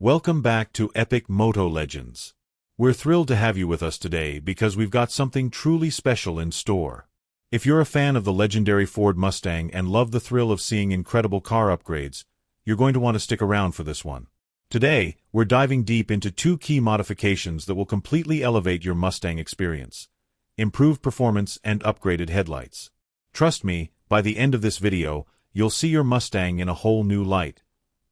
Welcome back to Epic Moto Legends. We're thrilled to have you with us today because we've got something truly special in store. If you're a fan of the legendary Ford Mustang and love the thrill of seeing incredible car upgrades, you're going to want to stick around for this one. Today, we're diving deep into two key modifications that will completely elevate your Mustang experience: improved performance and upgraded headlights. Trust me, by the end of this video, you'll see your Mustang in a whole new light.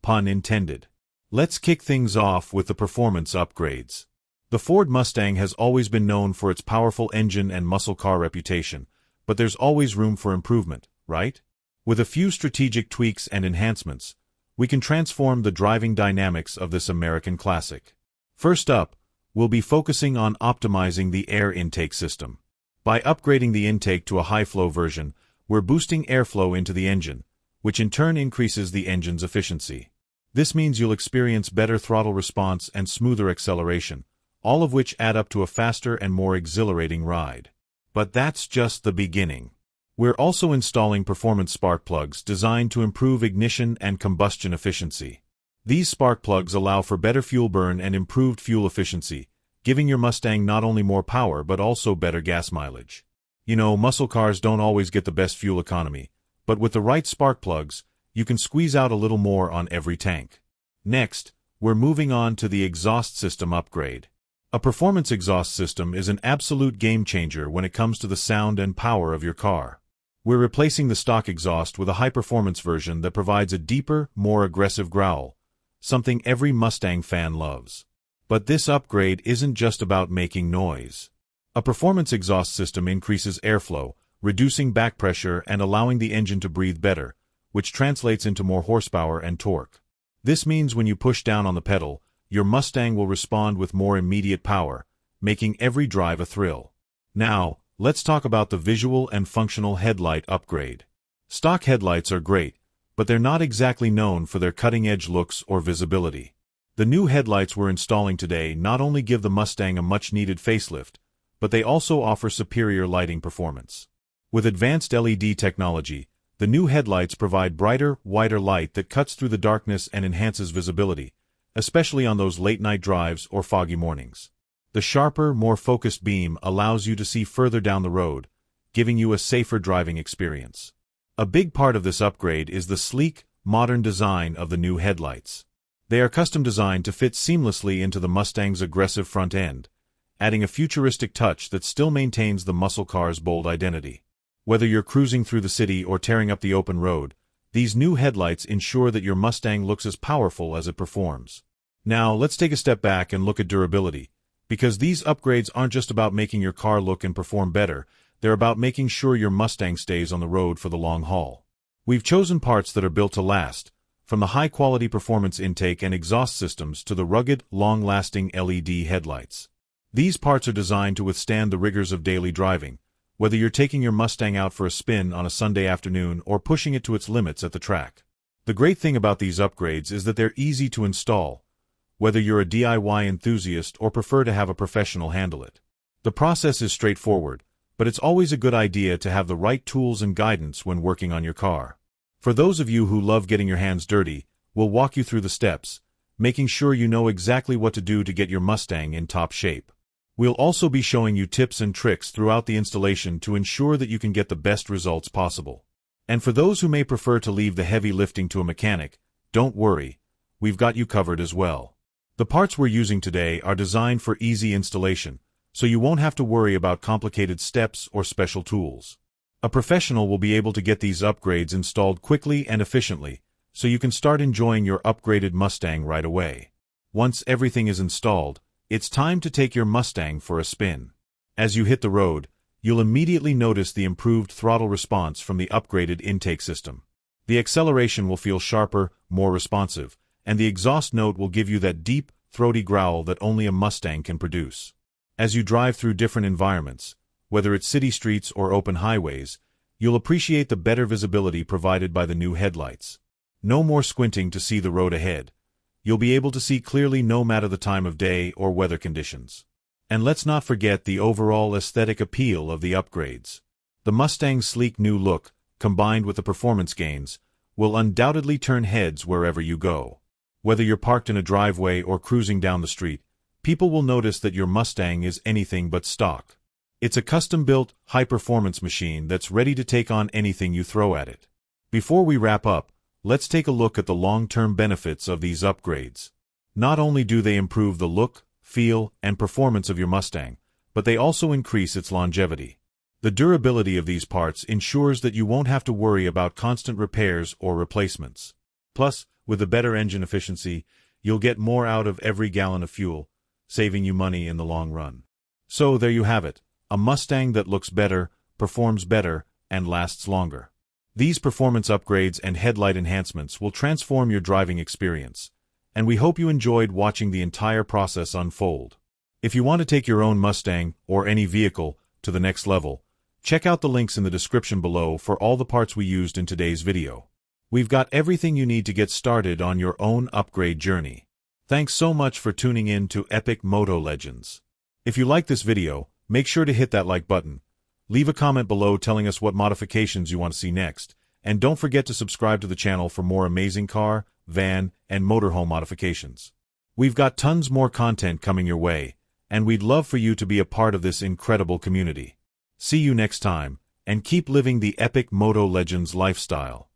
Pun intended. Let's kick things off with the performance upgrades. The Ford Mustang has always been known for its powerful engine and muscle car reputation, but there's always room for improvement, right? With a few strategic tweaks and enhancements, we can transform the driving dynamics of this American classic. First up, we'll be focusing on optimizing the air intake system. By upgrading the intake to a high-flow version, we're boosting airflow into the engine, which in turn increases the engine's efficiency. This means you'll experience better throttle response and smoother acceleration, all of which add up to a faster and more exhilarating ride. But that's just the beginning. We're also installing performance spark plugs designed to improve ignition and combustion efficiency. These spark plugs allow for better fuel burn and improved fuel efficiency, giving your Mustang not only more power but also better gas mileage. You know, muscle cars don't always get the best fuel economy, but with the right spark plugs, you can squeeze out a little more on every tank. Next, we're moving on to the exhaust system upgrade. A performance exhaust system is an absolute game-changer when it comes to the sound and power of your car. We're replacing the stock exhaust with a high-performance version that provides a deeper, more aggressive growl, something every Mustang fan loves. But this upgrade isn't just about making noise. A performance exhaust system increases airflow, reducing back pressure and allowing the engine to breathe better, which translates into more horsepower and torque. This means when you push down on the pedal, your Mustang will respond with more immediate power, making every drive a thrill. Now, let's talk about the visual and functional headlight upgrade. Stock headlights are great, but they're not exactly known for their cutting-edge looks or visibility. The new headlights we're installing today not only give the Mustang a much-needed facelift, but they also offer superior lighting performance. With advanced LED technology, the new headlights provide brighter, whiter light that cuts through the darkness and enhances visibility, especially on those late-night drives or foggy mornings. The sharper, more focused beam allows you to see further down the road, giving you a safer driving experience. A big part of this upgrade is the sleek, modern design of the new headlights. They are custom designed to fit seamlessly into the Mustang's aggressive front end, adding a futuristic touch that still maintains the muscle car's bold identity. Whether you're cruising through the city or tearing up the open road, these new headlights ensure that your Mustang looks as powerful as it performs. Now, let's take a step back and look at durability, because these upgrades aren't just about making your car look and perform better, they're about making sure your Mustang stays on the road for the long haul. We've chosen parts that are built to last, from the high-quality performance intake and exhaust systems to the rugged, long-lasting LED headlights. These parts are designed to withstand the rigors of daily driving, whether you're taking your Mustang out for a spin on a Sunday afternoon or pushing it to its limits at the track. The great thing about these upgrades is that they're easy to install, whether you're a DIY enthusiast or prefer to have a professional handle it. The process is straightforward, but it's always a good idea to have the right tools and guidance when working on your car. For those of you who love getting your hands dirty, we'll walk you through the steps, making sure you know exactly what to do to get your Mustang in top shape. We'll also be showing you tips and tricks throughout the installation to ensure that you can get the best results possible. And for those who may prefer to leave the heavy lifting to a mechanic, don't worry, we've got you covered as well. The parts we're using today are designed for easy installation, so you won't have to worry about complicated steps or special tools. A professional will be able to get these upgrades installed quickly and efficiently, so you can start enjoying your upgraded Mustang right away. Once everything is installed, it's time to take your Mustang for a spin. As you hit the road, you'll immediately notice the improved throttle response from the upgraded intake system. The acceleration will feel sharper, more responsive, and the exhaust note will give you that deep, throaty growl that only a Mustang can produce. As you drive through different environments, whether it's city streets or open highways, you'll appreciate the better visibility provided by the new headlights. No more squinting to see the road ahead. You'll be able to see clearly no matter the time of day or weather conditions. And let's not forget the overall aesthetic appeal of the upgrades. The Mustang's sleek new look, combined with the performance gains, will undoubtedly turn heads wherever you go. Whether you're parked in a driveway or cruising down the street, people will notice that your Mustang is anything but stock. It's a custom-built, high-performance machine that's ready to take on anything you throw at it. Before we wrap up, let's take a look at the long-term benefits of these upgrades. Not only do they improve the look, feel, and performance of your Mustang, but they also increase its longevity. The durability of these parts ensures that you won't have to worry about constant repairs or replacements. Plus, with a better engine efficiency, you'll get more out of every gallon of fuel, saving you money in the long run. So there you have it, a Mustang that looks better, performs better, and lasts longer. These performance upgrades and headlight enhancements will transform your driving experience, and we hope you enjoyed watching the entire process unfold. If you want to take your own Mustang, or any vehicle, to the next level, check out the links in the description below for all the parts we used in today's video. We've got everything you need to get started on your own upgrade journey. Thanks so much for tuning in to Epic Moto Legends. If you like this video, make sure to hit that like button. Leave a comment below telling us what modifications you want to see next, and don't forget to subscribe to the channel for more amazing car, van, and motorhome modifications. We've got tons more content coming your way, and we'd love for you to be a part of this incredible community. See you next time, and keep living the Epic Moto Legends lifestyle.